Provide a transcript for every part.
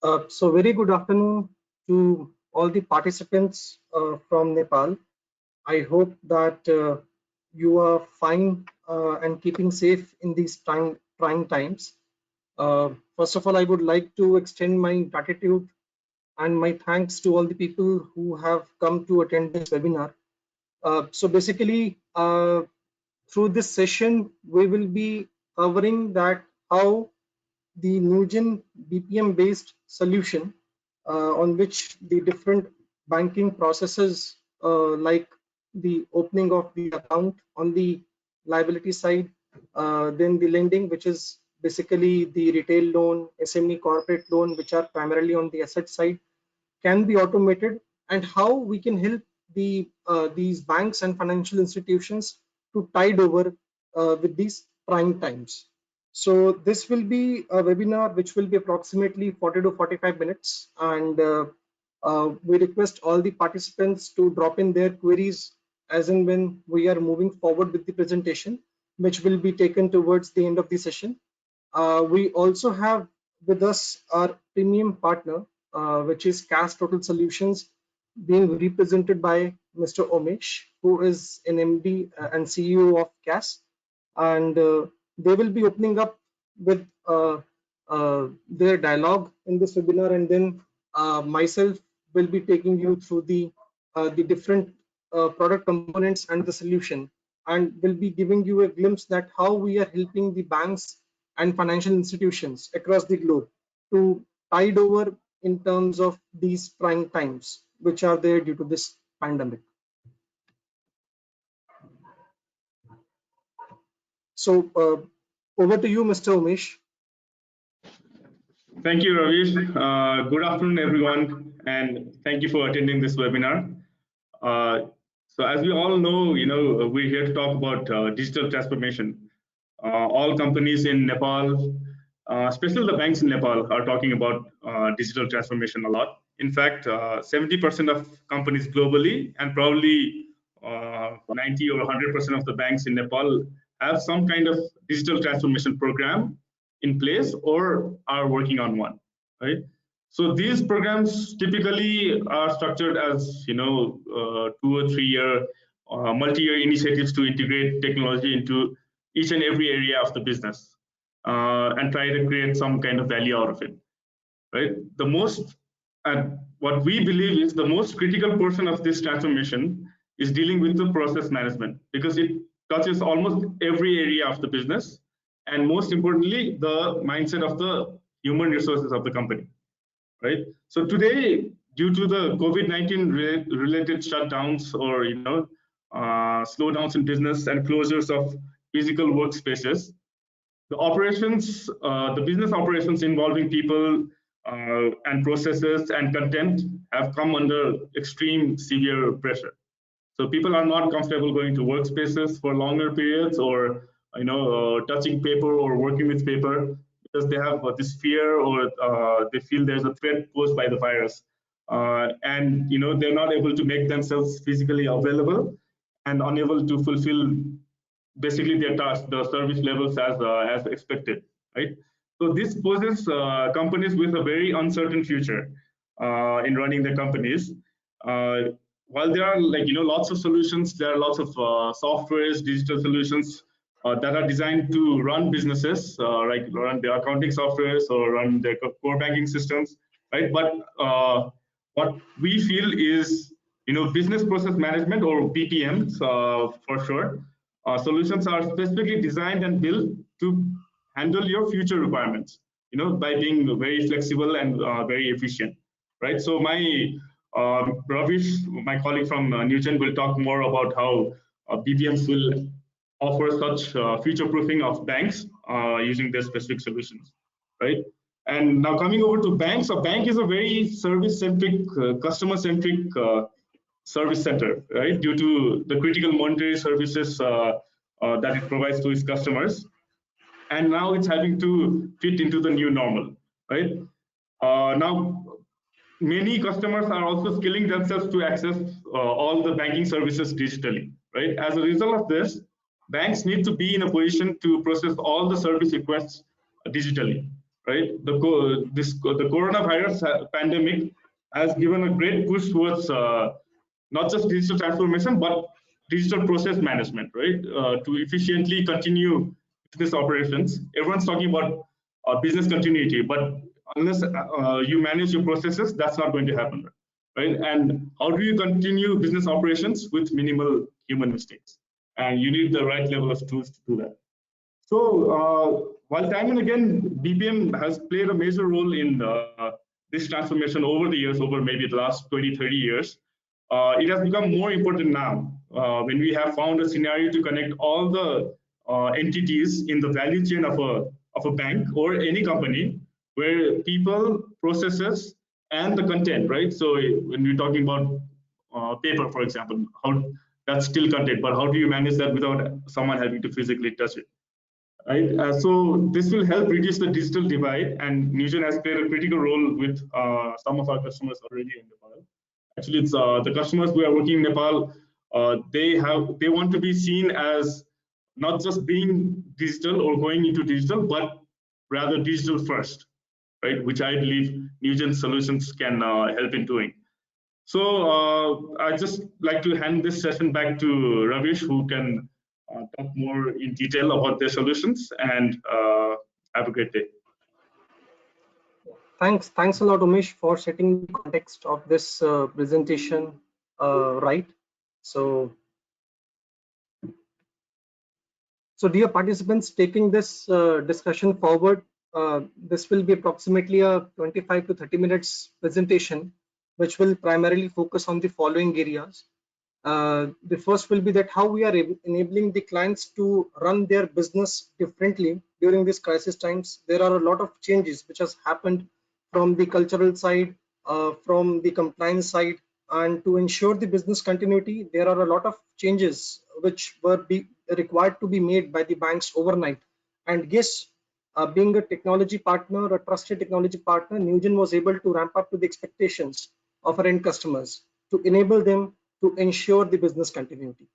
So very good afternoon to all the participants from Nepal. I hope that you are fine and keeping safe in these trying times. First of all, I would like to extend my gratitude and my thanks to all the people who have come to attend this webinar. So basically, through this session, we will be covering that how the Newgen BPM based solution on which the different banking processes like the opening of the account on the liability side, then the lending, which is basically the retail loan, SME corporate loan, which are primarily on the asset side, can be automated, and how we can help these banks and financial institutions to tide over with these trying times. So this will be a webinar which will be approximately 40 to 45 minutes, and we request all the participants to drop in their queries as and when we are moving forward with the presentation, which will be taken towards the end of the session. We also have with us our premium partner, which is CAS Total Solutions, being represented by Mr. Omesh, who is an MD and CEO of CAS, and they will be opening up with their dialogue in this webinar, and then myself will be taking you through the different product components and the solution, and will be giving you a glimpse that how we are helping the banks and financial institutions across the globe to tide over in terms of these trying times which are there due to this pandemic. So over to you, Mr. Umesh. Thank you, Ravish. Good afternoon, everyone, and thank you for attending this webinar. So as we all know, we're here to talk about digital transformation. All companies in Nepal, especially the banks in Nepal, are talking about digital transformation a lot. In fact, 70% of companies globally and probably 90 or 100% of the banks in Nepal have some kind of digital transformation program in place or are working on one, right? So these programs typically are structured as 2 or 3 year multi-year initiatives to integrate technology into each and every area of the business and try to create some kind of value out of it, right? The most, and what we believe is the most critical portion of this transformation is dealing with the process management, because it touches almost every area of the business, and most importantly, the mindset of the human resources of the company, right? So today, due to the COVID-19 related shutdowns or slowdowns in business and closures of physical workspaces, the operations, the business operations involving people and processes and content have come under extreme severe pressure. So people are not comfortable going to workspaces for longer periods, or touching paper or working with paper, because they have this fear, or they feel there's a threat posed by the virus, and they're not able to make themselves physically available and unable to fulfill basically their tasks, the service levels as expected, right? So this poses companies with a very uncertain future in running their companies. While there are lots of solutions, there are lots of softwares, digital solutions that are designed to run businesses, like run their accounting softwares or run their core banking systems, right? But what we feel is, business process management, or BPMs for short, solutions are specifically designed and built to handle your future requirements, by being very flexible and very efficient, right? So my Ravish, my colleague from Newgen, will talk more about how BPMs will offer such future-proofing of banks using their specific solutions, right? And now coming over to banks, a bank is a very service-centric, customer-centric service center, right? Due to the critical monetary services that it provides to its customers. And now it's having to fit into the new normal, right? Now, many customers are also skilling themselves to access all the banking services digitally, right? As a result of this, banks need to be in a position to process all the service requests digitally. right? The coronavirus pandemic has given a great push towards not just digital transformation but digital process management, right? To efficiently continue business operations. Everyone's talking about business continuity, but unless you manage your processes, that's not going to happen, right? And how do you continue business operations with minimal human mistakes? And you need the right level of tools to do that. So while time and again BPM has played a major role in this transformation over the years, over maybe the last 20, 30 years, it has become more important now when we have found a scenario to connect all the entities in the value chain of a bank or any company where people, processes, and the content, right? So when we're talking about paper, for example, how that's still content, but how do you manage that without someone having to physically touch it? Right. So this will help reduce the digital divide, and Newgen has played a critical role with some of our customers already in Nepal. Actually, it's the customers who are working in Nepal. They want to be seen as not just being digital or going into digital, but rather digital first, right? Which I believe Newgen solutions can help in doing. So I just like to hand this session back to Ravish, who can talk more in detail about their solutions, and have a great day. Thanks a lot, Umesh, for setting the context of this presentation right. So dear participants, taking this discussion forward, this will be approximately a 25 to 30 minutes presentation, which will primarily focus on the following areas. The first will be that how we are enabling the clients to run their business differently during these crisis times. There are a lot of changes which has happened from the cultural side, from the compliance side, and to ensure the business continuity, there are a lot of changes which were required to be made by the banks overnight. And yes, being a technology partner, a trusted technology partner, Newgen was able to ramp up to the expectations of our end customers to enable them to ensure the business continuity.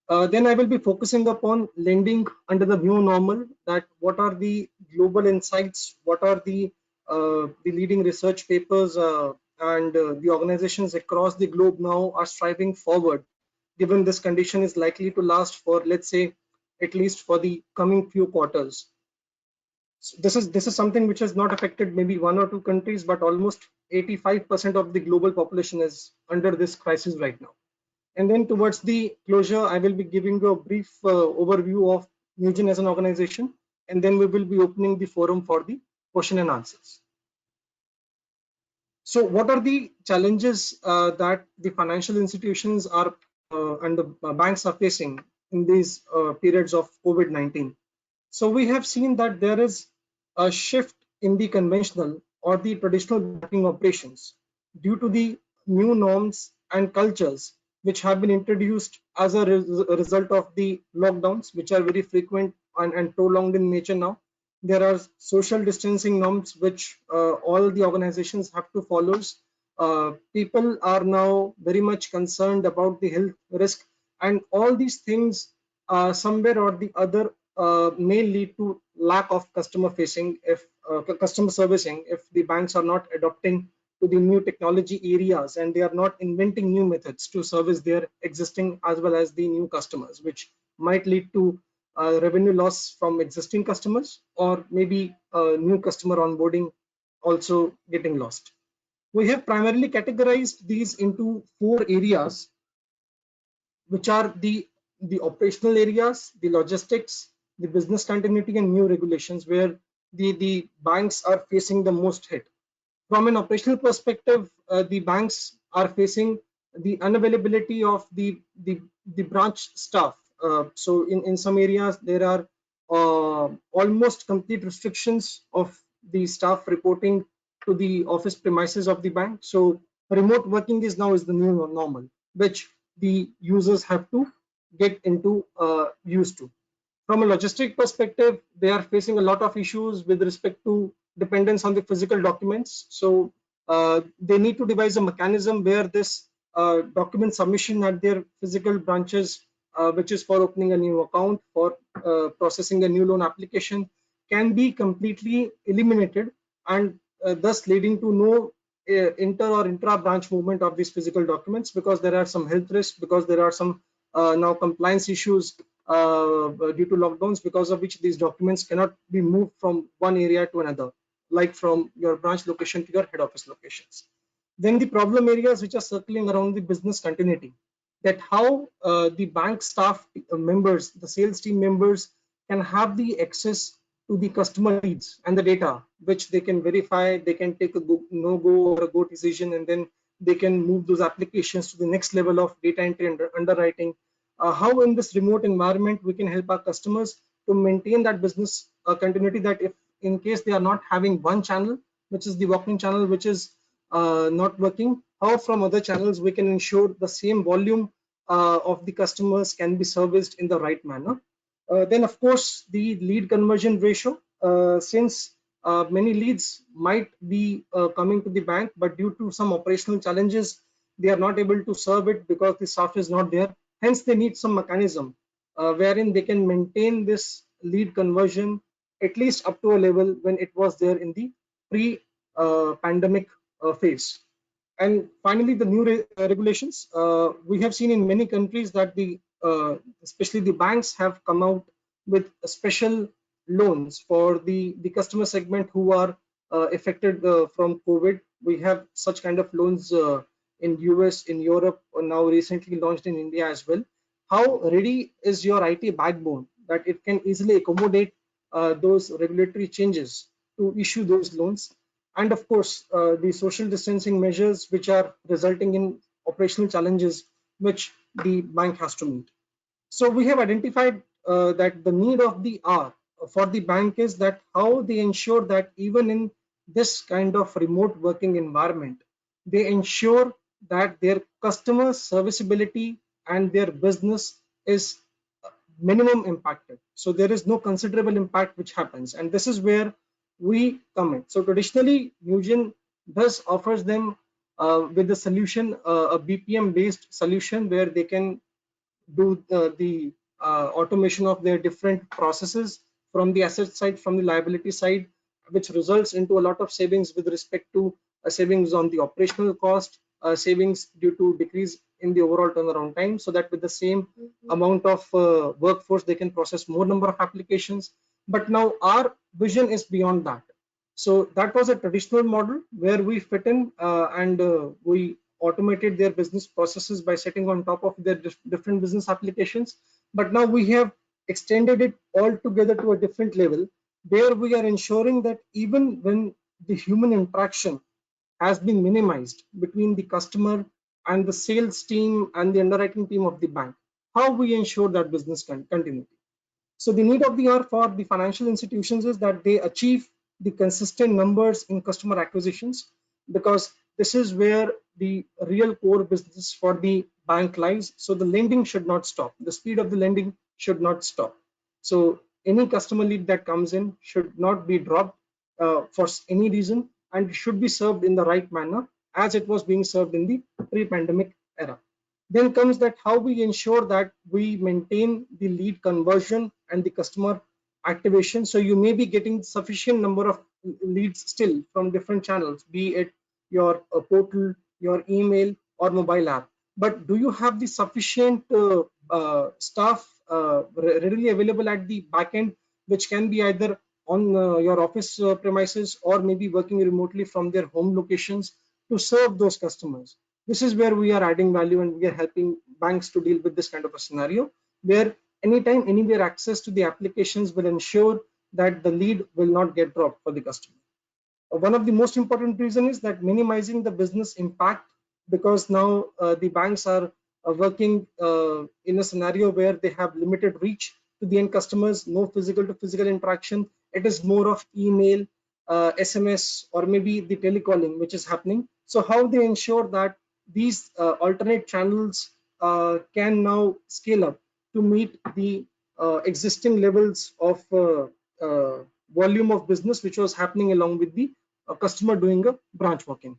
Then I will be focusing upon lending under the new normal, that what are the global insights, what are the leading research papers and the organizations across the globe now are striving forward, given this condition is likely to last for, let's say, at least for the coming few quarters. So this is something which has not affected maybe one or two countries, but almost 85% of the global population is under this crisis right now. And then towards the closure, I will be giving you a brief overview of Newgen as an organization, and then we will be opening the forum for the question and answers. So what are the challenges that the financial institutions are and the banks are facing in these periods of COVID-19? So we have seen that there is a shift in the conventional or the traditional banking operations due to the new norms and cultures which have been introduced as a result of the lockdowns, which are very frequent and prolonged in nature now. There are social distancing norms which all the organizations have to follow. People are now very much concerned about the health risk, and all these things somewhere or the other may lead to lack of customer facing, if customer servicing, if the banks are not adopting to the new technology areas and they are not inventing new methods to service their existing as well as the new customers, which might lead to revenue loss from existing customers, or maybe new customer onboarding also getting lost. We have primarily categorized these into 4 areas, which are the operational areas, the logistics, the business continuity, and new regulations, where the banks are facing the most hit. From an operational perspective, the banks are facing the unavailability of the branch staff. So in some areas there are almost complete restrictions of the staff reporting to the office premises of the bank. So remote working is now the new normal, which the users have to get into used to. From a logistic perspective, they are facing a lot of issues with respect to dependence on the physical documents. So they need to devise a mechanism where this document submission at their physical branches, which is for opening a new account, for processing a new loan application, can be completely eliminated, and thus leading to no inter or intra branch movement of these physical documents, because there are some health risks, because there are some now compliance issues due to lockdowns, because of which these documents cannot be moved from one area to another, like from your branch location to your head office locations. Then the problem areas which are circling around the business continuity, that how the bank staff members, the sales team members, can have the access to the customer leads and the data, which they can verify, they can take a no-go or a go decision, and then they can move those applications to the next level of data entry and underwriting. How in this remote environment we can help our customers to maintain that business continuity, that if in case they are not having one channel, which is the walk-in channel, which is not working, how from other channels we can ensure the same volume of the customers can be serviced in the right manner. Then of course the lead conversion ratio, since many leads might be coming to the bank, but due to some operational challenges they are not able to serve it because the staff is not there. Hence they need some mechanism wherein they can maintain this lead conversion at least up to a level when it was there in the pre-pandemic phase. And finally, the new regulations. We have seen in many countries that especially the banks have come out with special loans for the customer segment who are affected from COVID. We have such kind of loans in US, in Europe, or now recently launched in India as well. How ready is your IT backbone that it can easily accommodate those regulatory changes to issue those loans? And of course the social distancing measures which are resulting in operational challenges which the bank has to meet. So we have identified that the need of the hour for the bank is that how they ensure that even in this kind of remote working environment, they ensure that their customer serviceability and their business is minimum impacted. So there is no considerable impact which happens, and this is where we come in. So traditionally, Newgen thus offers them with the solution, a BPM based solution where they can do the automation of their different processes from the asset side, from the liability side, which results into a lot of savings with respect to savings on the operational cost, savings due to decrease in the overall turnaround time, so that with the same amount of workforce they can process more number of applications. But now our vision is beyond that. So that was a traditional model where we fit in and we automated their business processes by setting on top of their different business applications. But now we have extended it all together to a different level, where we are ensuring that even when the human interaction has been minimized between the customer and the sales team and the underwriting team of the bank, how we ensure that business continuity. So the need of the hour for the financial institutions is that they achieve the consistent numbers in customer acquisitions, because this is where the real core business for the bank lies. So the lending should not stop. The speed of the lending should not stop. So any customer lead that comes in should not be dropped for any reason, and should be served in the right manner as it was being served in the pre-pandemic era. Then comes that how we ensure that we maintain the lead conversion and the customer activation. So you may be getting sufficient number of leads still from different channels, be it your portal, your email, or mobile app. But do you have the sufficient staff readily available at the back end, which can be either on your office premises or maybe working remotely from their home locations to serve those customers? This is where we are adding value, and we are helping banks to deal with this kind of a scenario where anytime, anywhere access to the applications will ensure that the lead will not get dropped for the customer. One of the most important reasons is that minimizing the business impact, because now the banks are working in a scenario where they have limited reach to the end customers, no physical to physical interaction. It is more of email, SMS, or maybe the telecalling which is happening. So how they ensure that these alternate channels can now scale up to meet the existing levels of volume of business which was happening along with the customer doing a branch walk-in.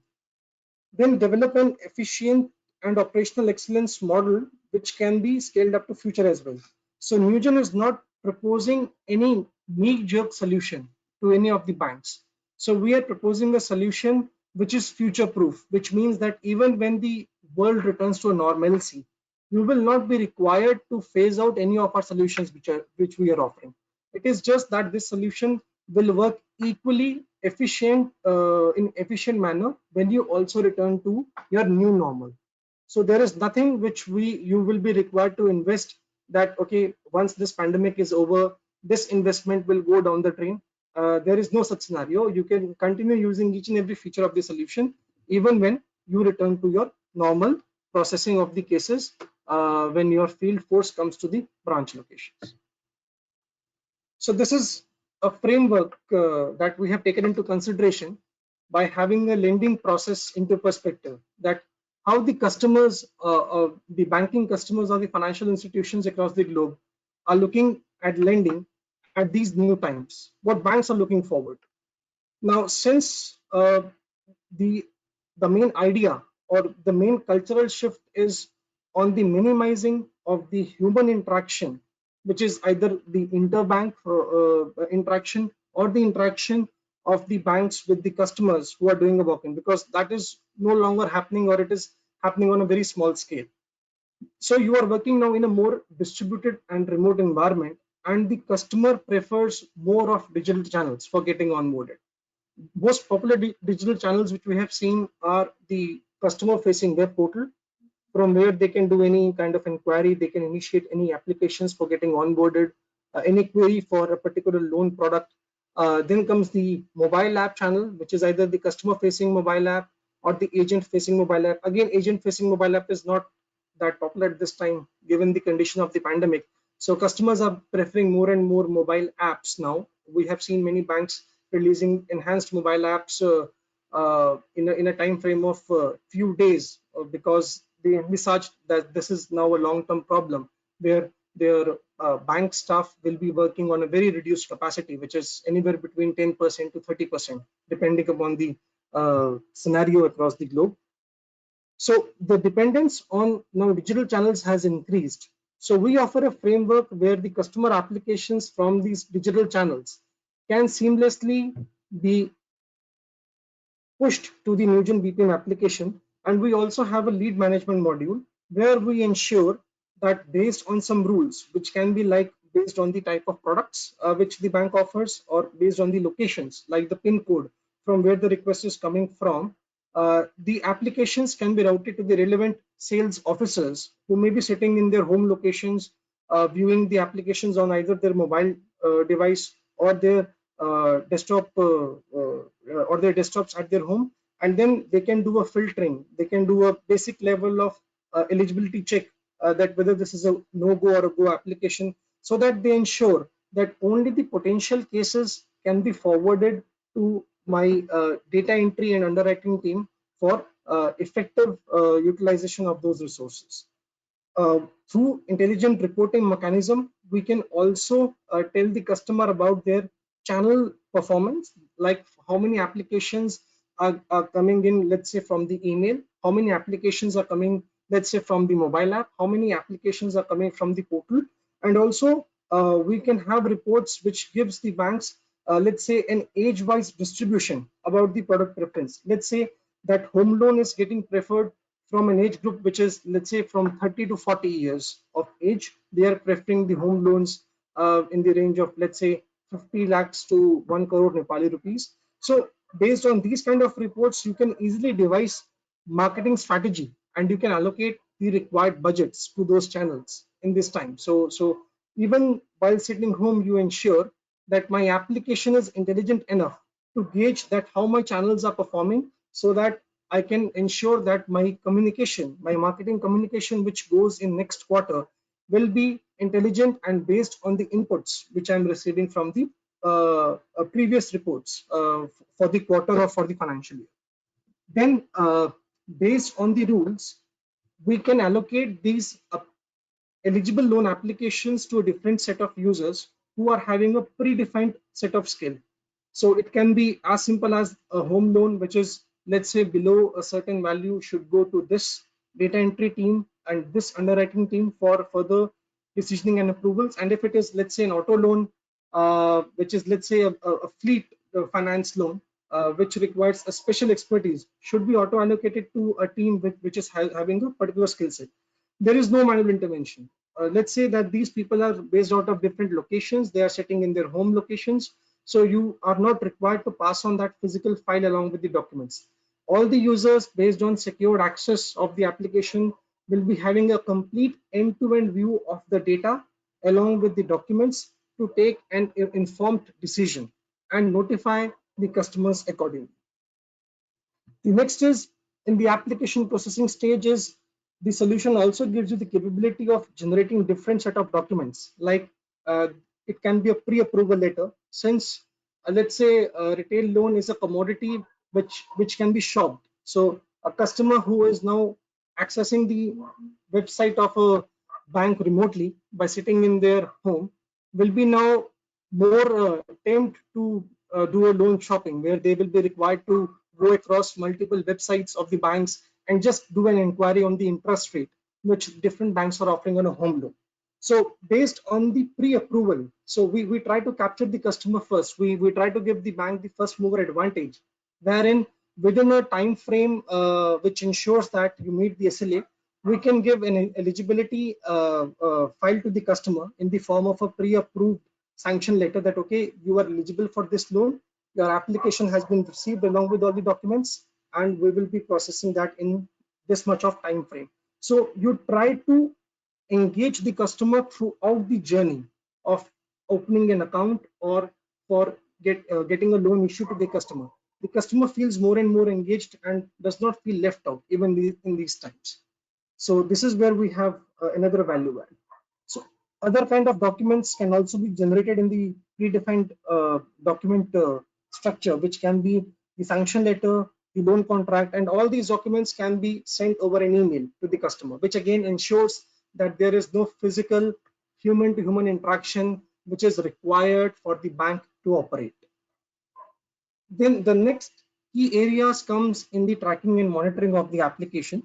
Then develop an efficient and operational excellence model which can be scaled up to future as well. So Newgen is not proposing any knee-jerk solution to any of the banks. So we are proposing a solution which is future-proof, which means that even when the world returns to a normalcy, you will not be required to phase out any of our solutions which we are offering. It is just that this solution will work equally efficient in efficient manner when you also return to your new normal. So there is nothing which you will be required to invest that, okay, once this pandemic is over, this investment will go down the drain. There is no such scenario. You can continue using each and every feature of the solution even when you return to your normal processing of the cases when your field force comes to the branch locations. So this is a framework that we have taken into consideration by having a lending process into perspective, that how the customers, the banking customers or the financial institutions across the globe are looking at lending at these new times, what banks are looking forward. Now, since the main idea or the main cultural shift is on the minimizing of the human interaction, which is either the interbank interaction or the interaction of the banks with the customers who are doing a walk-in, because that is no longer happening, or it is happening on a very small scale. So you are working now in a more distributed and remote environment, and the customer prefers more of digital channels for getting onboarded. Most popular digital channels which we have seen are the customer facing web portal, from where they can do any kind of inquiry, they can initiate any applications for getting onboarded, any query for a particular loan product. Then comes the mobile app channel, which is either the customer facing mobile app or the agent facing mobile app. Again, agent facing mobile app is not that popular at this time given the condition of the pandemic. So customers are preferring more and more mobile apps now. We have seen many banks releasing enhanced mobile apps in a time frame of few days, because they envisaged that this is now a long-term problem where their bank staff will be working on a very reduced capacity, which is anywhere between 10% to 30%, depending upon the scenario across the globe. So the dependence on now digital channels has increased. So we offer a framework where the customer applications from these digital channels can seamlessly be pushed to the Newgen BPM application. And we also have a lead management module where we ensure that based on some rules, which can be like based on the type of products which the bank offers, or based on the locations like the PIN code from where the request is coming from, the applications can be routed to the relevant sales officers who may be sitting in their home locations, viewing the applications on either their mobile device or their desktop or their desktops at their home. And then they can do a filtering, they can do a basic level of eligibility check that whether this is a no-go or a go application, so that they ensure that only the potential cases can be forwarded to my data entry and underwriting team for effective utilization of those resources. Through intelligent reporting mechanism, we can also tell the customer about their channel performance, like how many applications are coming in, let's say from the email, how many applications are coming, let's say from the mobile app, how many applications are coming from the portal. And also we can have reports which gives the banks, let's say, an age-wise distribution about the product preference. Let's say that home loan is getting preferred from an age group which is, let's say, from 30 to 40 years of age. They are preferring the home loans in the range of, let's say, 50 lakhs to 1 crore Nepali rupees. So based on these kind of reports, you can easily devise marketing strategy and you can allocate the required budgets to those channels in this time. So even while sitting home, you ensure that my application is intelligent enough to gauge that how my channels are performing, so that I can ensure that my communication, my marketing communication, which goes in next quarter, will be intelligent and based on the inputs which I'm receiving from the previous reports for the quarter or for the financial year. Then, based on the rules, we can allocate these eligible loan applications to a different set of users who are having a predefined set of skill. So it can be as simple as a home loan, which is, let's say, below a certain value should go to this data entry team and this underwriting team for further decisioning and approvals. And if it is, let's say, an auto loan which is, let's say, a fleet finance loan, which requires a special expertise, should be auto allocated to a team which is having a particular skill set. There is no manual intervention. Let's say that these people are based out of different locations. They are sitting in their home locations. So you are not required to pass on that physical file along with the documents. All the users, based on secured access of the application, will be having a complete end-to-end view of the data along with the documents to take an informed decision and notify the customers accordingly. The next is, in the application processing stage, is the solution also gives you the capability of generating different set of documents. Like it can be a pre-approval letter, since let's say a retail loan is a commodity which can be shopped. So a customer who is now accessing the website of a bank remotely by sitting in their home will be now more tempted to do a loan shopping, where they will be required to go across multiple websites of the banks and just do an inquiry on the interest rate which different banks are offering on a home loan. So based on the pre-approval, so we try to capture the customer first. We try to give the bank the first mover advantage, wherein within a time frame which ensures that you meet the SLA, we can give an eligibility file to the customer in the form of a pre-approved sanction letter that, okay, you are eligible for this loan, your application has been received along with all the documents, and we will be processing that in this much of time frame. So you try to engage the customer throughout the journey of opening an account or for getting a loan issue to the customer. The customer feels more and more engaged and does not feel left out even in these times. So this is where we have another value add. So other kind of documents can also be generated in the predefined document structure, which can be the sanction letter, the loan contract, and all these documents can be sent over an email to the customer, which again ensures that there is no physical human to human interaction which is required for the bank to operate. Then the next key areas comes in the tracking and monitoring of the application.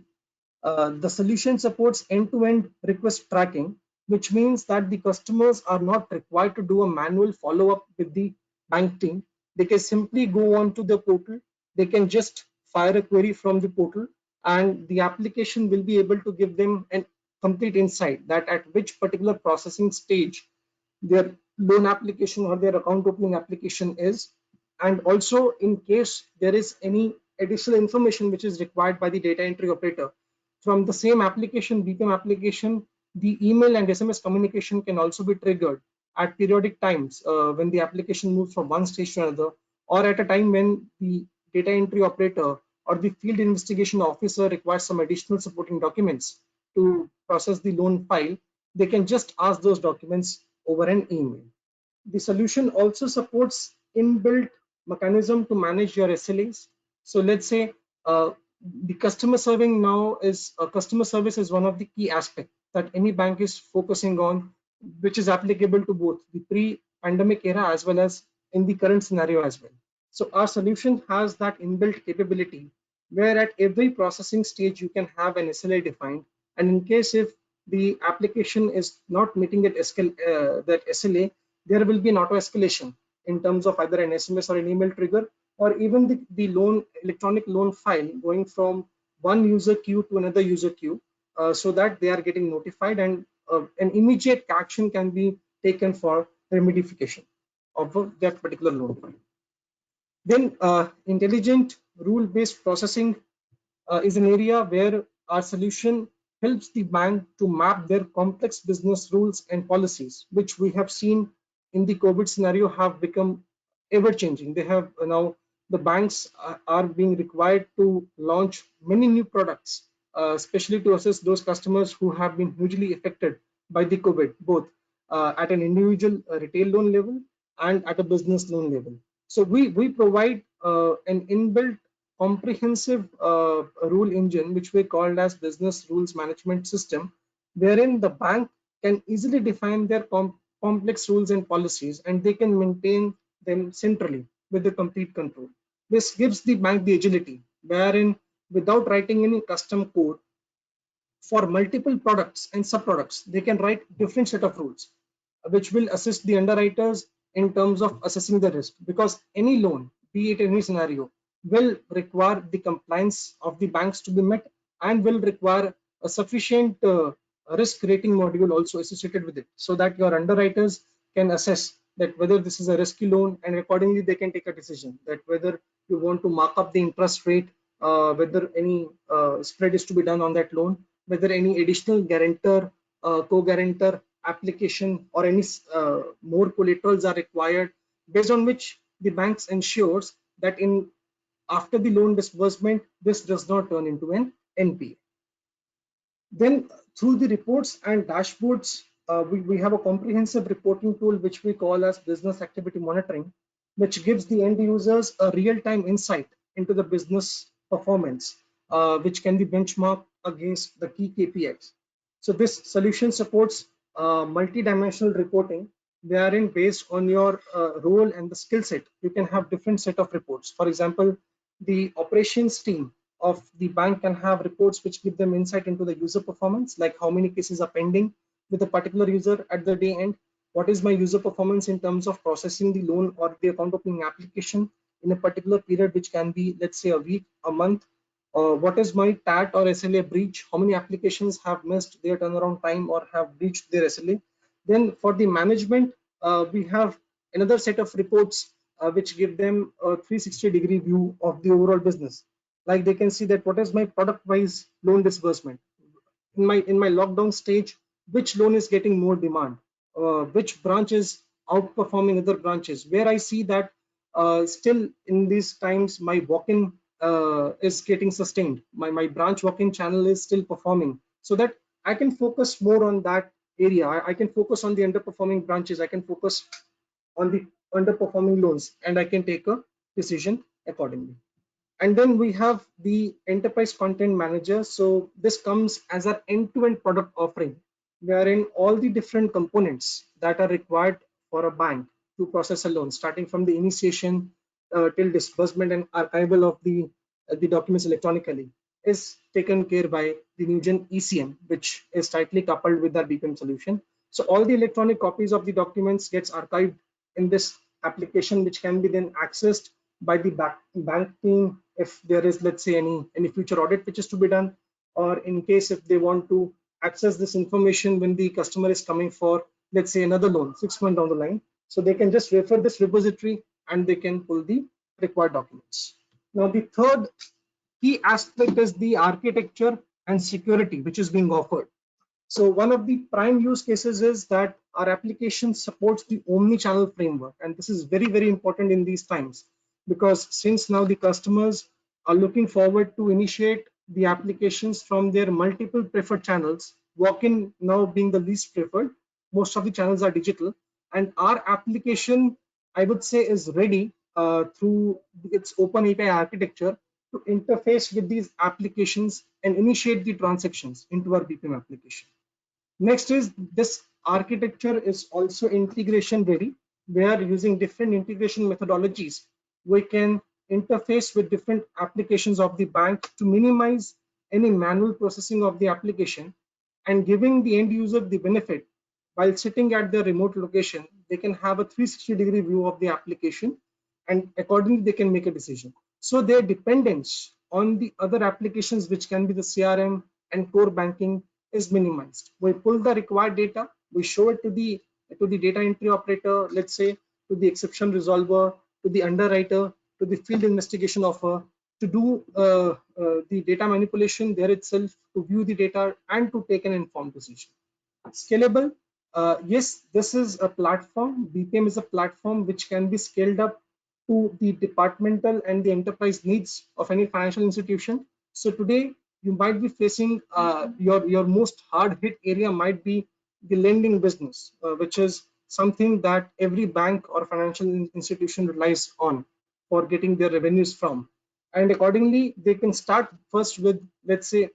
The solution supports end-to-end request tracking, which means that the customers are not required to do a manual follow-up with the bank team. They can simply go on to the portal. They can just fire a query from the portal, and the application will be able to give them a complete insight that at which particular processing stage their loan application or their account opening application is. And also, in case there is any additional information which is required by the data entry operator from the same application, BPM application, the email and SMS communication can also be triggered at periodic times when the application moves from one stage to another, or at a time when the data entry operator or the field investigation officer requires some additional supporting documents to process the loan file. They can just ask those documents over an email. The solution also supports inbuilt mechanism to manage your SLAs. So let's say the customer service is one of the key aspects that any bank is focusing on, which is applicable to both the pre-pandemic era as well as in the current scenario as well. So our solution has that inbuilt capability where at every processing stage you can have an SLA defined, and in case if the application is not meeting that SLA, there will be an auto escalation in terms of either an SMS or an email trigger, or even the electronic loan file going from one user queue to another user queue, so that they are getting notified, and an immediate action can be taken for remediation of that particular loan file. Then intelligent rule-based processing is an area where our solution helps the bank to map their complex business rules and policies, which we have seen in the COVID scenario have become ever changing. They have now, the banks are being required to launch many new products, especially to assist those customers who have been hugely affected by the COVID, both at an individual retail loan level and at a business loan level. So we provide an inbuilt comprehensive rule engine, which we called as business rules management system, wherein the bank can easily define their complex rules and policies, and they can maintain them centrally with the complete control. This gives the bank the agility, wherein without writing any custom code for multiple products and sub-products, they can write different set of rules, which will assist the underwriters in terms of assessing the risk, because any loan, be it any scenario, will require the compliance of the banks to be met and will require a sufficient risk rating module also associated with it, so that your underwriters can assess that whether this is a risky loan, and accordingly they can take a decision that whether you want to mark up the interest rate, whether any spread is to be done on that loan, whether any additional guarantor, co-guarantor application or any more collaterals are required, based on which the banks ensures that in after the loan disbursement this does not turn into an NPA. Then through the reports and dashboards, we have a comprehensive reporting tool which we call as business activity monitoring, which gives the end users a real-time insight into the business performance, which can be benchmarked against the key KPIs. So this solution supports multi-dimensional reporting, wherein based on your role and the skill set, you can have different set of reports. For example, the operations team of the bank can have reports which give them insight into the user performance, like how many cases are pending with a particular user at the day end, what is my user performance in terms of processing the loan or the account opening application in a particular period, which can be, let's say, a week, a month. What is my TAT or SLA breach, how many applications have missed their turnaround time or have breached their SLA. Then for the management, we have another set of reports which give them a 360-degree view of the overall business. Like they can see that what is my product wise loan disbursement in my lockdown stage, which loan is getting more demand, which branch is outperforming other branches, where I see that still in these times my walk-in is getting sustained, my branch walk-in channel is still performing, so that I can focus more on that area. I can focus on the underperforming branches, I can focus on the underperforming loans, and I can take a decision accordingly. And then we have the enterprise content manager. So this comes as an end-to-end product offering, wherein all the different components that are required for a bank to process a loan, starting from the initiation till disbursement and archival of the documents electronically, is taken care by the Newgen ECM, which is tightly coupled with our BPM solution. So all the electronic copies of the documents gets archived in this application, which can be then accessed by the bank team if there is, let's say, any future audit which is to be done, or in case if they want to access this information when the customer is coming for, let's say, another loan 6 months down the line. So they can just refer this repository and they can pull the required documents. Now the third key aspect is the architecture and security which is being offered. So one of the prime use cases is that our application supports the omni-channel framework, and this is very, very important in these times, because since now the customers are looking forward to initiate the applications from their multiple preferred channels, walk-in now being the least preferred, most of the channels are digital, and our application, I would say, is ready through its open API architecture to interface with these applications and initiate the transactions into our BPM application. Next is this architecture is also integration ready, where using different integration methodologies, we can interface with different applications of the bank to minimize any manual processing of the application, and giving the end user the benefit while sitting at their remote location, they can have a 360-degree view of the application, and accordingly they can make a decision. So their dependence on the other applications, which can be the CRM and core banking, is minimized. We pull the required data, we show it to the data entry operator, let's say to the exception resolver, to the underwriter, to the field investigation officer, to do the data manipulation there itself, to view the data and to take an informed decision. Scalable, yes, this is a platform. BPM is a platform which can be scaled up to the departmental and the enterprise needs of any financial institution. So today you might be facing your most hard hit area might be the lending business, which is something that every bank or financial institution relies on for getting their revenues from. And accordingly, they can start first with, let's say,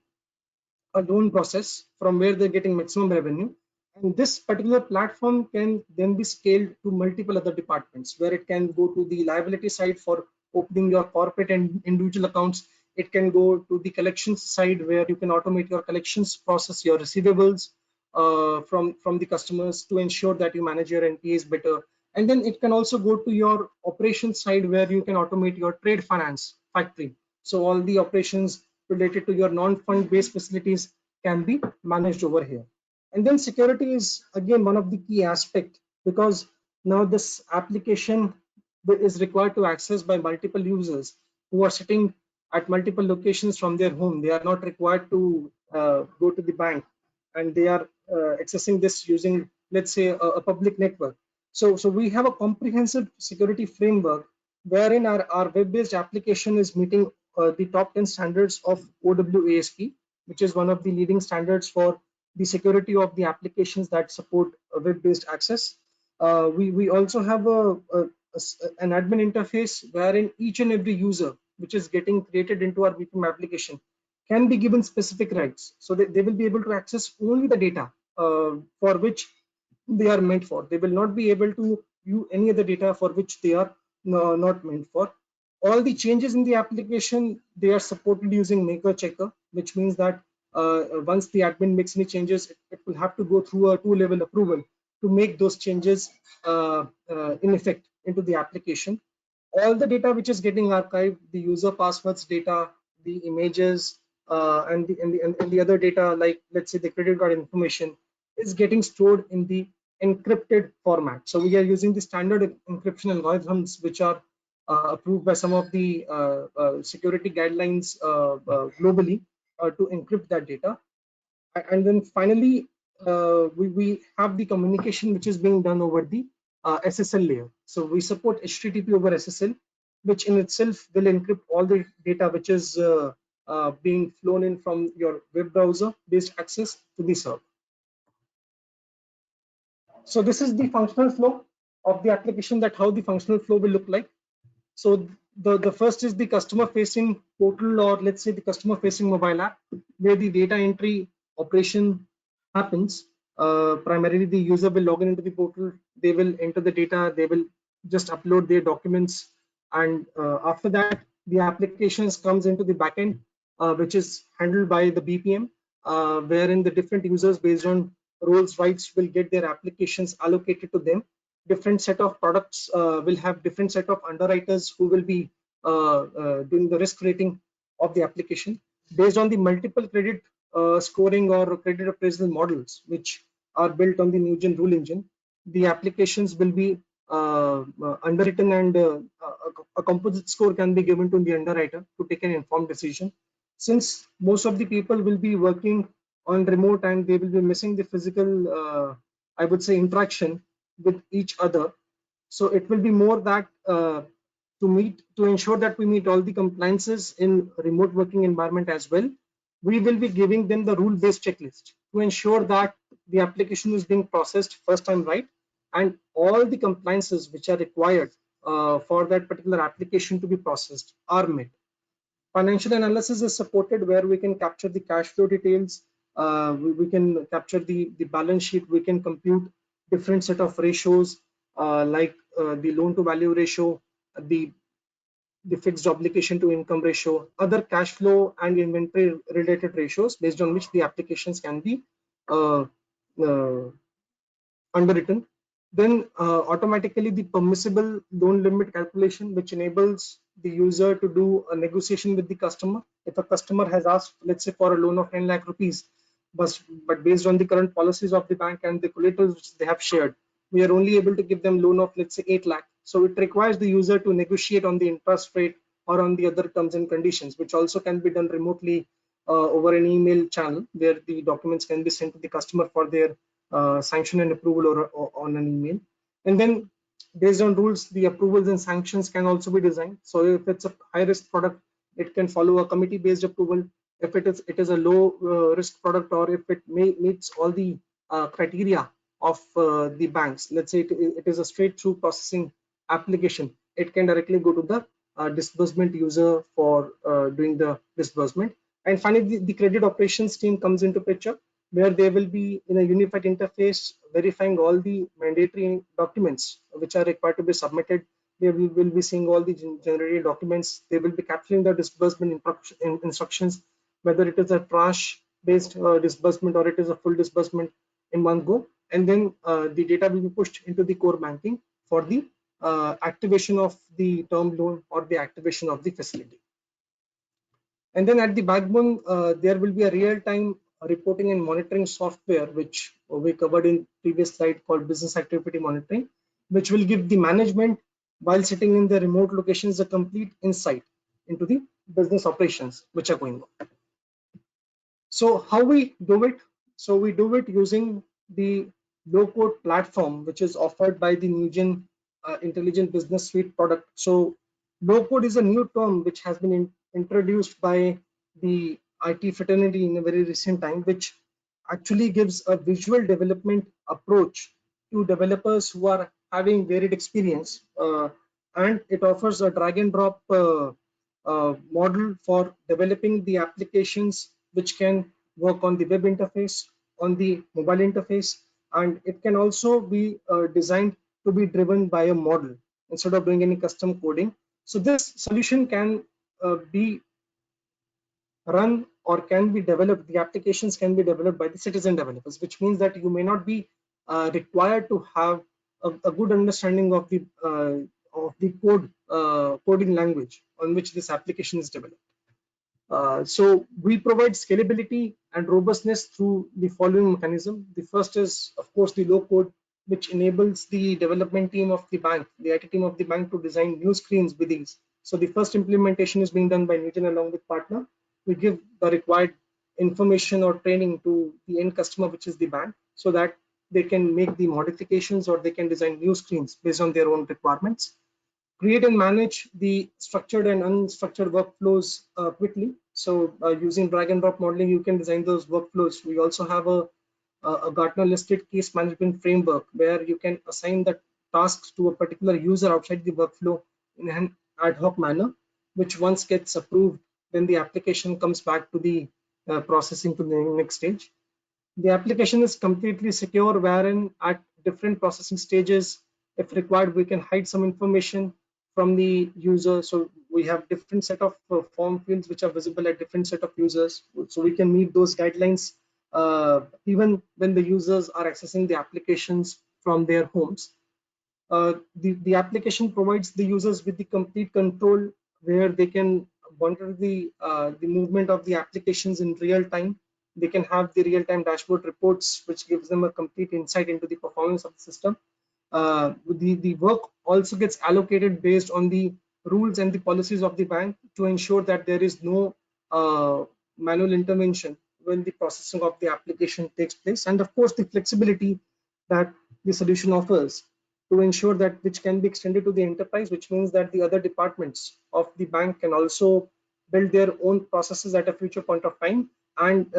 a loan process from where they're getting maximum revenue. And this particular platform can then be scaled to multiple other departments, where it can go to the liability side for opening your corporate and individual accounts. It can go to the collections side, where you can automate your collections process, your receivables from the customers to ensure that you manage your NPAs better. And then it can also go to your operations side where you can automate your trade finance factory. So all the operations related to your non-fund based facilities can be managed over here. And then security is again one of the key aspect, because now this application is required to access by multiple users who are sitting at multiple locations from their home. They are not required to go to the bank, and they are accessing this using, let's say, a public network. So we have a comprehensive security framework wherein our web-based application is meeting the top 10 standards of OWASP, which is one of the leading standards for the security of the applications that support web-based access. We also have an admin interface wherein each and every user which is getting created into our VPM application can be given specific rights, so that they will be able to access only the data for which they are meant for. They will not be able to view any other data for which they are not meant for. All the changes in the application, they are supported using maker checker, which means that once the admin makes any changes, it will have to go through a 2-level approval to make those changes in effect into the application. All the data which is getting archived, the user passwords data, the images, and the other data, like let's say the credit card information, is getting stored in the encrypted format. So we are using the standard encryption algorithms which are approved by some of the security guidelines globally to encrypt that data. And then finally, we have the communication which is being done over the SSL layer. So we support HTTP over SSL, which in itself will encrypt all the data which is being flown in from your web browser based access to the server. So this is the functional flow of the application, that how the functional flow will look like. So the first is the customer facing portal, or let's say the customer facing mobile app, where the data entry operation happens. Primarily the user will log in into the portal, they will enter the data, they will just upload their documents, and after that the applications comes into the backend, which is handled by the BPM, wherein the different users based on roles rights will get their applications allocated to them. Different set of products will have different set of underwriters who will be doing the risk rating of the application based on the multiple credit scoring or credit appraisal models which are built on the Newgen rule engine. The applications will be underwritten, and a composite score can be given to the underwriter to take an informed decision. Since most of the people will be working on remote and they will be missing the physical, I would say, interaction with each other, so it will be more that to ensure that we meet all the compliances in remote working environment as well, we will be giving them the rule-based checklist to ensure that the application is being processed first time right, and all the compliances which are required for that particular application to be processed are met. Financial analysis is supported, where we can capture the cash flow details, we can capture the balance sheet, we can compute different set of ratios like the loan to value ratio, the fixed obligation to income ratio, other cash flow and inventory related ratios based on which the applications can be uh, uh, underwritten. Then automatically the permissible loan limit calculation, which enables the user to do a negotiation with the customer. If a customer has asked, let's say, for a loan of 10 lakh rupees, but based on the current policies of the bank and the collaterals which they have shared, we are only able to give them loan of, let's say, 8 lakh. So it requires the user to negotiate on the interest rate or on the other terms and conditions, which also can be done remotely over an email channel, where the documents can be sent to the customer for their sanction and approval or on an email. And then based on rules, the approvals and sanctions can also be designed. So if it's a high risk product, it can follow a committee based approval. If it is a low risk product, or if it meets all the criteria of the banks, let's say it is a straight through processing application, it can directly go to the disbursement user for doing the disbursement. And finally, the credit operations team comes into picture, where they will be in a unified interface verifying all the mandatory documents which are required to be submitted. They will be seeing all the generated documents. They will be capturing the disbursement instructions, whether it is a tranche based disbursement or it is a full disbursement in one go. And then the data will be pushed into the core banking for the activation of the term loan or the activation of the facility. And then at the backbone, there will be a real-time reporting and monitoring software, which we covered in previous slide, called business activity monitoring, which will give the management, while sitting in the remote locations, a complete insight into the business operations which are going on. So how we do it? So we do it using the low-code platform, which is offered by the Newgen Intelligent Business Suite product. So low-code is a new term which has been introduced by the IT fraternity in a very recent time, which actually gives a visual development approach to developers who are having varied experience, and it offers a drag and drop model for developing the applications which can work on the web interface, on the mobile interface, and it can also be designed to be driven by a model instead of doing any custom coding. So this solution can be run or can be developed, the applications can be developed by the citizen developers, which means that you may not be required to have a good understanding of the coding language on which this application is developed. So we provide scalability and robustness through the following mechanism. The first is, of course, the low code, which enables the development team of the bank, the IT team of the bank, to design new screens with these. So the first implementation is being done by Newgen along with partner. We give the required information or training to the end customer, which is the bank, so that they can make the modifications or they can design new screens based on their own requirements. Create and manage the structured and unstructured workflows quickly. So using drag and drop modeling, you can design those workflows. We also have a Gartner listed case management framework where you can assign the tasks to a particular user outside the workflow in an ad hoc manner, which once gets approved, then the application comes back to the processing to the next stage. The application is completely secure, wherein at different processing stages, if required, we can hide some information from the user. So we have different set of form fields which are visible at different set of users. So we can meet those guidelines even when the users are accessing the applications from their homes. The application provides the users with the complete control, where they can monitor the movement of the applications in real time. They can have the real-time dashboard reports, which gives them a complete insight into the performance of the system. The work also gets allocated based on the rules and the policies of the bank to ensure that there is no manual intervention when the processing of the application takes place. And of course, the flexibility that the solution offers to ensure that which can be extended to the enterprise, which means that the other departments of the bank can also build their own processes at a future point of time. And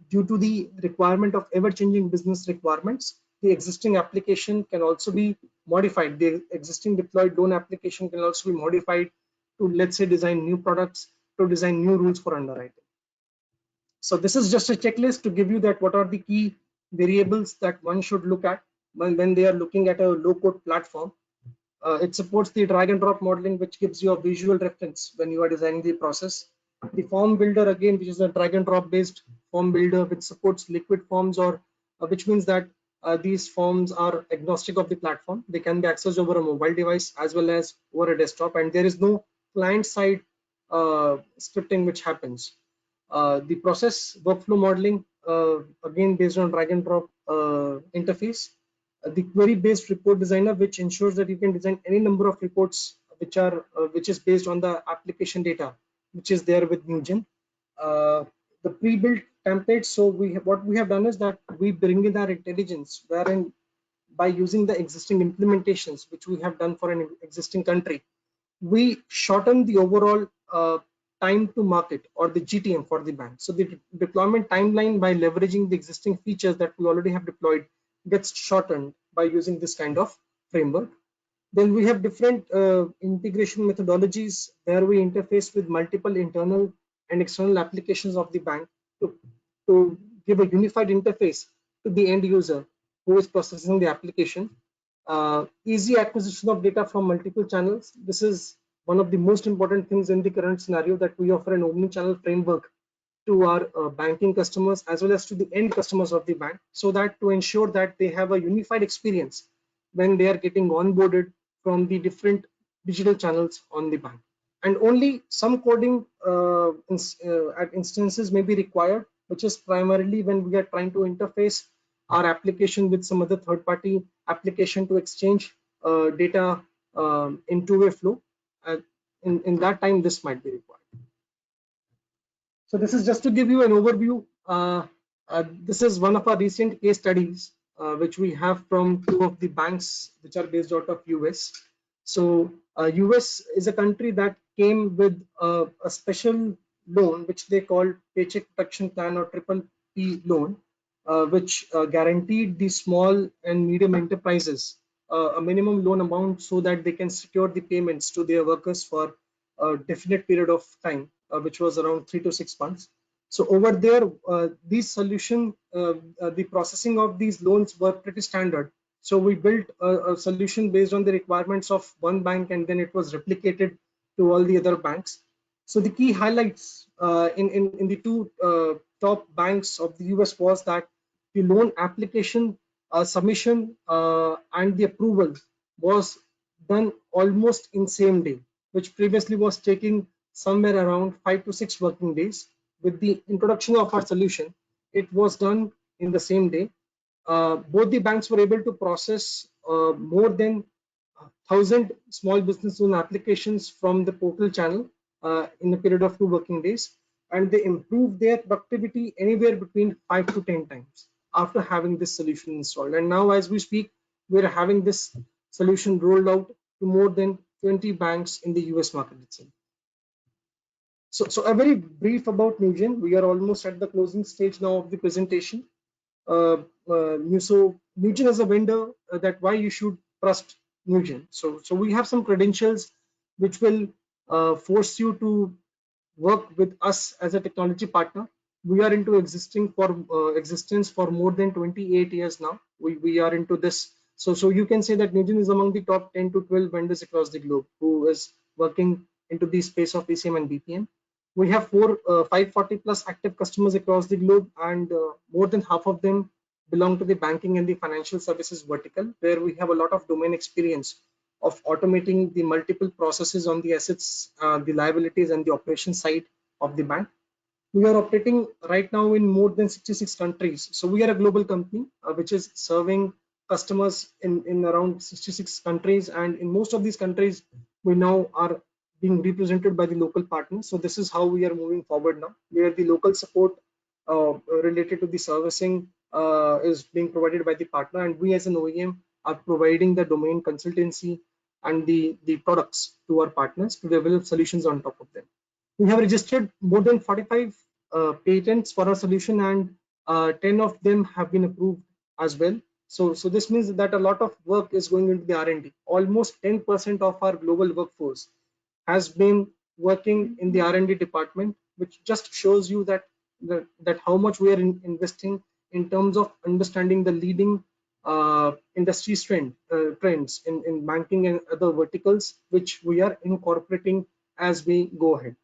due to the requirement of ever-changing business requirements, the existing application can also be modified. The existing deployed loan application can also be modified to, let's say, design new products, to design new rules for underwriting. So this is just a checklist to give you that what are the key variables that one should look at when they are looking at a low-code platform. It supports the drag and drop modeling, which gives you a visual reference when you are designing the process. The form builder, again, which is a drag and drop based form builder, which supports liquid forms, or which means that these forms are agnostic of the platform. They can be accessed over a mobile device as well as over a desktop, and there is no client side scripting which happens. The process workflow modeling, again based on drag and drop interface. The query based report designer, which ensures that you can design any number of reports which is based on the application data which is there with Newgen. The pre-built templates. So what we have done is that we bring in our intelligence, wherein by using the existing implementations which we have done for an existing country, we shorten the overall time to market, or the GTM, for the bank. So the deployment timeline, by leveraging the existing features that we already have deployed, gets shortened by using this kind of framework. Then we have different integration methodologies where we interface with multiple internal and external applications of the bank to give a unified interface to the end user who is processing the application. Easy acquisition of data from multiple channels. This is one of the most important things in the current scenario, that we offer an omni-channel framework to our banking customers as well as to the end customers of the bank, so that to ensure that they have a unified experience when they are getting onboarded from the different digital channels on the bank. And only some coding at instances may be required, which is primarily when we are trying to interface our application with some other third-party application to exchange data in two-way flow. In that time, this might be required. So this is just to give you an overview. This is one of our recent case studies, which we have from two of the banks which are based out of US. So US is a country that came with a special loan, which they call Paycheck Protection Plan or Triple P loan, which guaranteed the small and medium enterprises a minimum loan amount so that they can secure the payments to their workers for a definite period of time, which was around 3 to 6 months. So over there, these solution, the processing of these loans were pretty standard. So we built a solution based on the requirements of one bank, and then it was replicated to all the other banks. So the key highlights in the two top banks of the US was that the loan application submission and the approval was done almost in same day, which previously was taking somewhere around 5 to 6 working days. With the introduction of our solution, it was done in the same day. Both the banks were able to process more than 1,000 small business loan applications from the portal channel in a period of 2 working days, and they improved their productivity anywhere between 5 to 10 times after having this solution installed. And now, as we speak, we're having this solution rolled out to more than 20 banks in the US market itself. So a very brief about Newgen. We are almost at the closing stage now of the presentation. So Newgen is a vendor that why you should trust Newgen. So we have some credentials which will force you to work with us as a technology partner. We are into existence for more than 28 years now. We are into this. So you can say that Newgen is among the top 10 to 12 vendors across the globe who is working into the space of ECM and BPM. We have 540 plus active customers across the globe, and more than half of them belong to the banking and the financial services vertical, where we have a lot of domain experience of automating the multiple processes on the assets, the liabilities, and the operation side of the bank. We are operating right now in more than 66 countries. So we are a global company which is serving customers in around 66 countries, and in most of these countries, we now are being represented by the local partners. So this is how we are moving forward now, where the local support related to the servicing is being provided by the partner, and we as an OEM are providing the domain consultancy and the products to our partners to develop solutions on top of them. We have registered more than 45 patents for our solution, and 10 of them have been approved as well. So this means that a lot of work is going into the R&D. Almost 10% of our global workforce has been working in the R&D department, which just shows you that how much we are investing in terms of understanding the leading industry trends in banking and other verticals, which we are incorporating as we go ahead.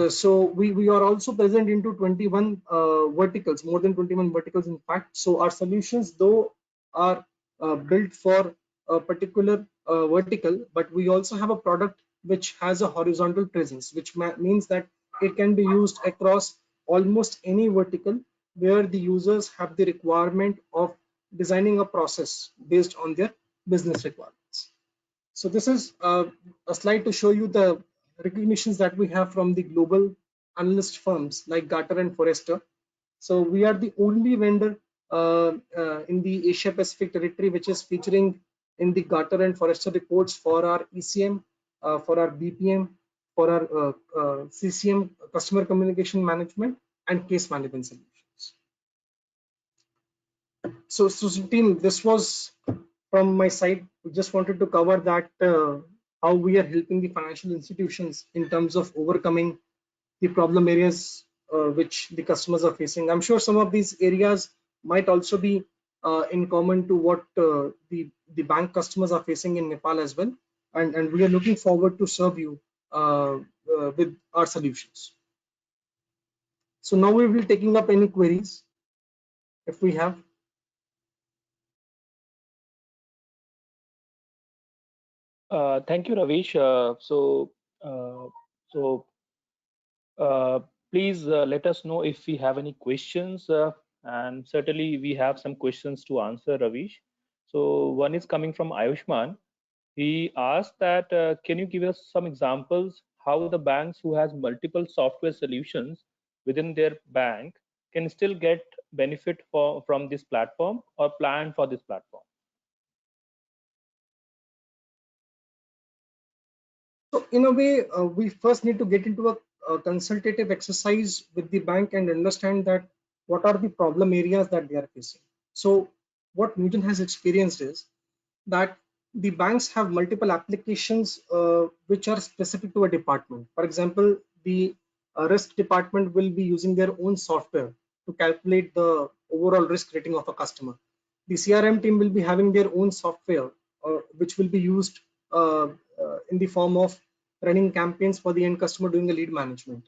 So we are also present into 21 verticals, more than 21 verticals in fact. So our solutions though are built for a particular vertical, but we also have a product which has a horizontal presence, which means that it can be used across almost any vertical where the users have the requirement of designing a process based on their business requirements. So this is a slide to show you the recognitions that we have from the global analyst firms like Gartner and Forrester. So we are the only vendor in the Asia Pacific territory which is featuring in the Gartner and Forrester reports for our ECM, for our BPM, for our CCM, customer communication management, and case management solutions. So team, this was from my side. We just wanted to cover that how we are helping the financial institutions in terms of overcoming the problem areas which the customers are facing. I'm sure some of these areas might also be in common to what the bank customers are facing in Nepal as well, and we are looking forward to serve you with our solutions. So now we will be taking up any queries if we have. Thank you, Ravish. Uh, so please let us know if we have any questions, and certainly we have some questions to answer, Ravish. So one is coming from Ayushman. He asked that, can you give us some examples how the banks who has multiple software solutions within their bank can still get benefit from this platform or plan for this platform? So in a way, we first need to get into a consultative exercise with the bank and understand that what are the problem areas that they are facing. So what Newgen has experienced is that the banks have multiple applications which are specific to a department. For example, the risk department will be using their own software to calculate the overall risk rating of a customer. The CRM team will be having their own software which will be used in the form of running campaigns for the end customer, doing the lead management.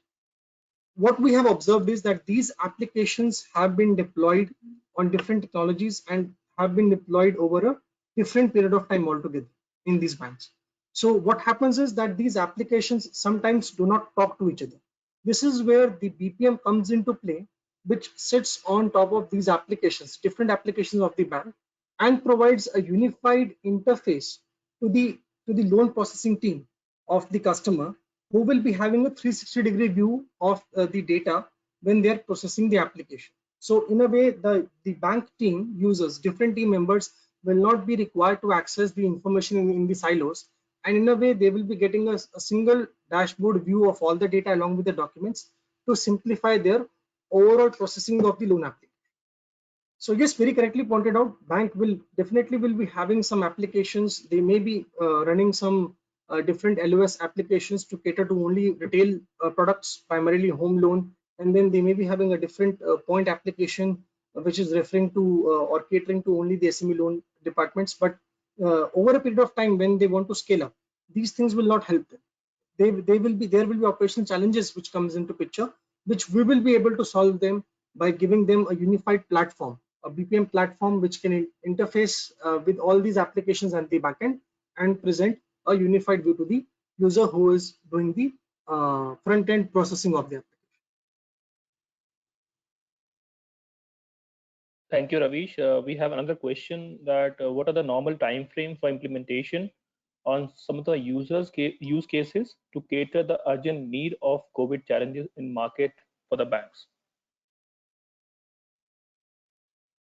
What we have observed is that these applications have been deployed on different technologies and have been deployed over a different period of time altogether in these banks. So what happens is that these applications sometimes do not talk to each other. This is where the BPM comes into play, which sits on top of these applications, different applications of the bank, and provides a unified interface to the loan processing team of the customer, who will be having a 360-degree view of the data when they are processing the application. So in a way, the bank team users, different team members will not be required to access the information in the silos. And in a way, they will be getting a single dashboard view of all the data along with the documents to simplify their overall processing of the loan application. So yes, very correctly pointed out, bank will definitely will be having some applications. They may be running some different LOS applications to cater to only retail products, primarily home loan, and then they may be having a different point application which is referring to or catering to only the SME loan departments. But over a period of time, when they want to scale up, these things will not help them. They will be, there will be operational challenges which comes into picture, which we will be able to solve them by giving them a unified platform, a BPM platform which can interface with all these applications at the backend and present a unified view to the user who is doing the front end processing of the application. Thank you, Ravish. We have another question that what are the normal time frame for implementation on some of the use cases to cater the urgent need of COVID challenges in market for the banks?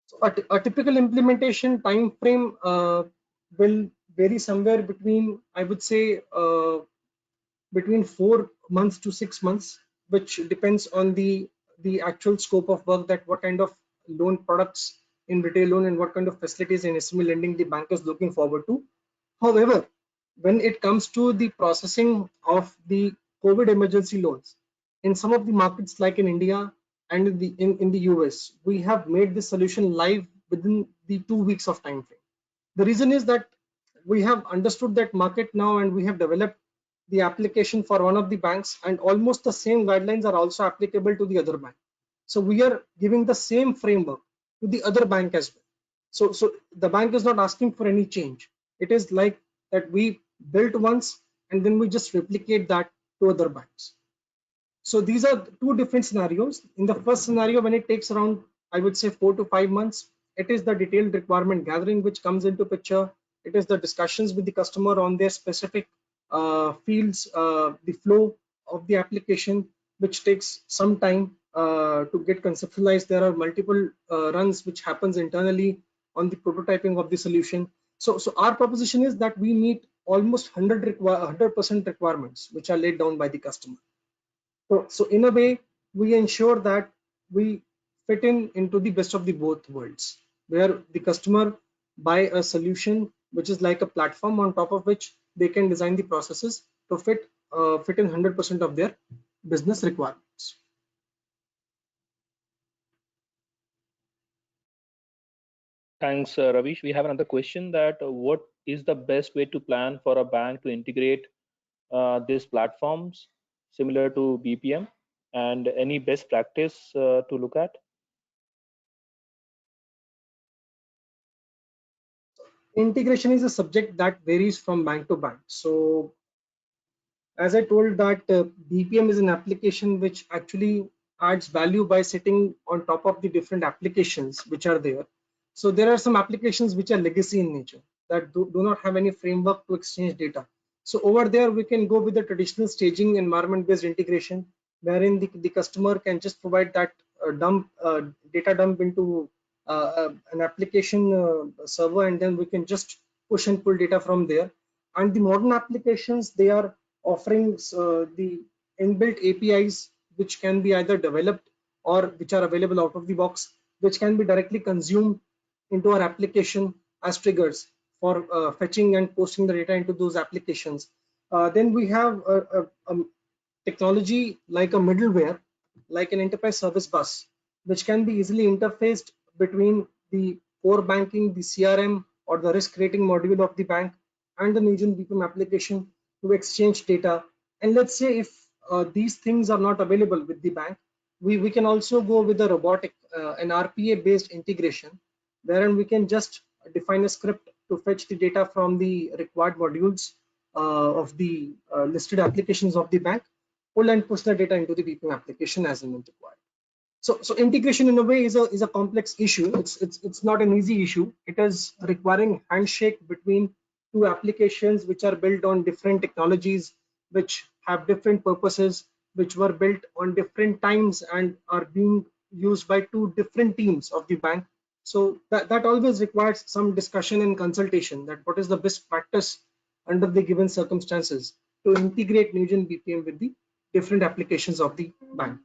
So a typical implementation time frame will vary somewhere between, I would say, between 4 months to 6 months, which depends on the actual scope of work, that what kind of loan products in retail loan and what kind of facilities in SME lending the bank is looking forward to. However, when it comes to the processing of the COVID emergency loans, in some of the markets like in India and in the US, we have made this solution live within the 2 weeks of time frame. The reason is that we have understood that market now, and we have developed the application for one of the banks, and almost the same guidelines are also applicable to the other bank. So we are giving the same framework to the other bank as well. So the bank is not asking for any change. It is like that we built once and then we just replicate that to other banks. So these are two different scenarios. In the first scenario, when it takes around, I would say, 4 to 5 months, it is the detailed requirement gathering which comes into picture. It is the discussions with the customer on their specific fields, the flow of the application, which takes some time to get conceptualized. There are multiple runs which happens internally on the prototyping of the solution. So our proposition is that we meet almost 100% requirements which are laid down by the customer. So in a way, we ensure that we fit into the best of the both worlds, where the customer buy a solution which is like a platform on top of which they can design the processes to fit in 100% of their business requirements. Thanks, Ravish. We have another question that what is the best way to plan for a bank to integrate these platforms similar to BPM, and any best practice to look at? Integration is a subject that varies from bank to bank. So as I told that BPM is an application which actually adds value by sitting on top of the different applications which are there. So there are some applications which are legacy in nature that do not have any framework to exchange data. So over there we can go with the traditional staging environment based integration, wherein the customer can just provide that data dump into an application server, and then we can just push and pull data from there. And the modern applications, they are offering the inbuilt APIs which can be either developed or which are available out of the box, which can be directly consumed into our application as triggers for fetching and posting the data into those applications. Then we have a technology like a middleware, like an enterprise service bus, which can be easily interfaced between the core banking, the CRM, or the risk rating module of the bank and the Newgen BPM application to exchange data. And let's say if these things are not available with the bank, we can also go with a robotic, an RPA based integration, wherein we can just define a script to fetch the data from the required modules of the listed applications of the bank, pull and push the data into the BPM application as and when required. So integration in a way is a complex issue. It's not an easy issue. It is requiring handshake between two applications which are built on different technologies, which have different purposes, which were built on different times and are being used by two different teams of the bank. So that always requires some discussion and consultation, that what is the best practice under the given circumstances to integrate Newgen BPM with the different applications of the bank.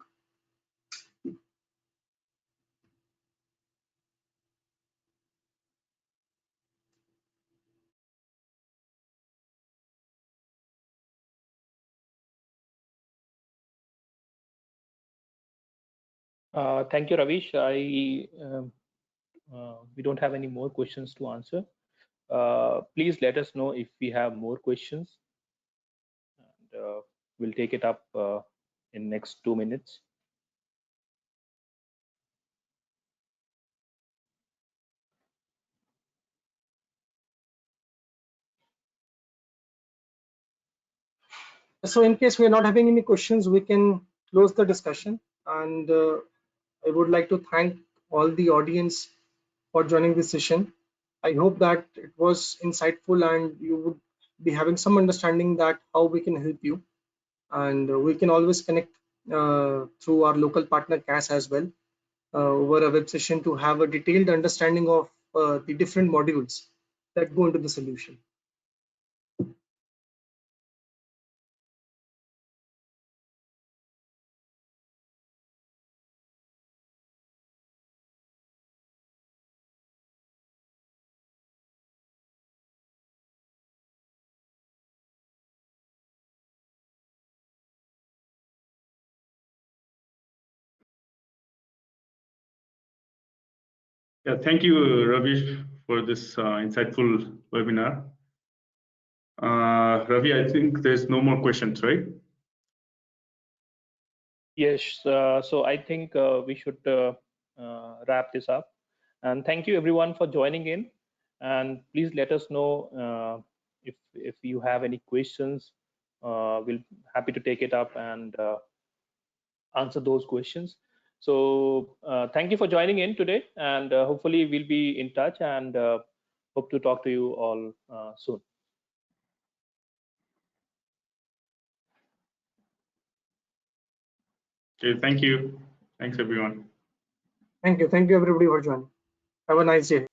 Thank you, Ravish. We don't have any more questions to answer. Please let us know if we have more questions, and we'll take it up in next 2 minutes. So in case we are not having any questions, we can close the discussion. And I would like to thank all the audience for joining this session. I hope that it was insightful and you would be having some understanding that how we can help you. And we can always connect through our local partner CAS as well over a web session to have a detailed understanding of the different modules that go into the solution. Yeah, thank you, Ravish, for this insightful webinar. Ravi, I think there's no more questions, right? Yes, so I think we should wrap this up. And thank you everyone for joining in. And please let us know if you have any questions. We'll happy to take it up and answer those questions. So thank you for joining in today, and hopefully we'll be in touch, and hope to talk to you all soon. Okay, thank you. Thanks, everyone. Thank you. Thank you, everybody, for joining. Have a nice day.